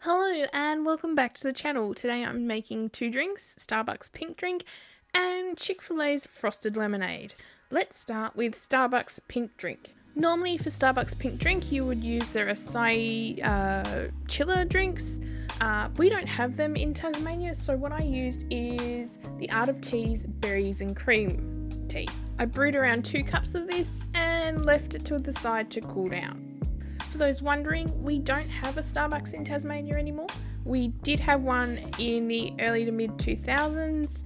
Hello and welcome back to the channel. Today I'm making two drinks, Starbucks pink drink and Chick-Fil-A's frosted lemonade. Let's start with Starbucks pink drink. Normally for Starbucks pink drink you would use their acai chiller drinks. We don't have them in Tasmania, so what I used is the Art of Tea's berries and cream tea. I brewed around 2 cups of this and left it to the side to cool down. For those wondering, we don't have a Starbucks in Tasmania anymore. We did have one in the early to mid 2000s,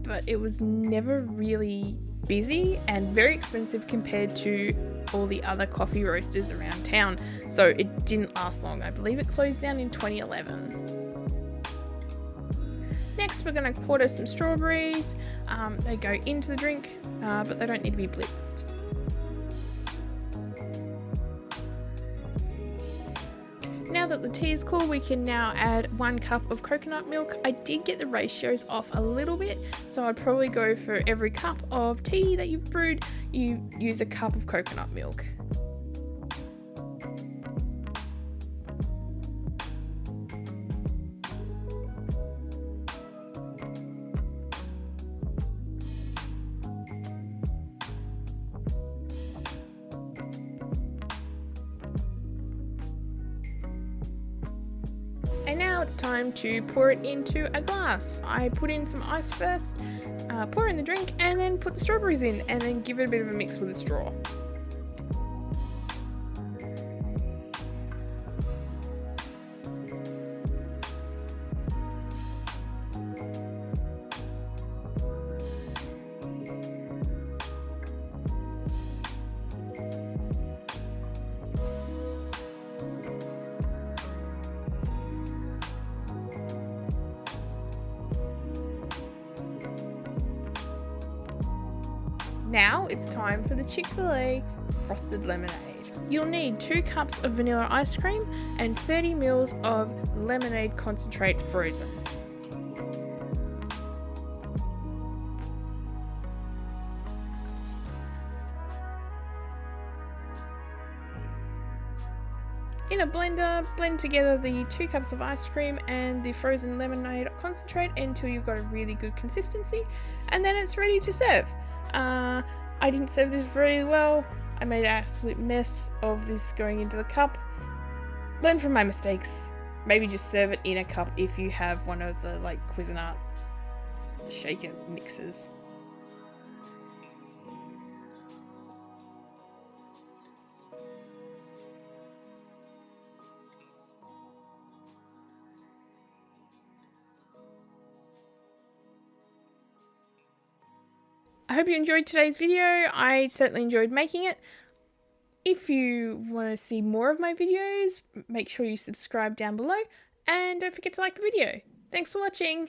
but it was never really busy and very expensive compared to all the other coffee roasters around town, so it didn't last long. I believe it closed down in 2011. Next, we're going to quarter some strawberries. They go into the drink, but they don't need to be blitzed. Now that the tea is cool, we can now add 1 cup of coconut milk. I did get the ratios off a little bit, so I'd probably go for every cup of tea that you've brewed, you use a cup of coconut milk. And now it's time to pour it into a glass. I put in some ice first, pour in the drink, and then put the strawberries in, and then give it a bit of a mix with a straw. Now it's time for the Chick-Fil-A frosted lemonade. You'll need 2 cups of vanilla ice cream and 30 ml of lemonade concentrate frozen. In a blender, blend together the 2 cups of ice cream and the frozen lemonade concentrate until you've got a really good consistency, and then it's ready to serve. I didn't serve this very well. I made an absolute mess of this going into the cup. Learn from my mistakes. Maybe just serve it in a cup if you have one of the Cuisinart shaker mixers. I hope you enjoyed today's video. I certainly enjoyed making it. If you want to see more of my videos, make sure you subscribe down below and don't forget to like the video. Thanks for watching.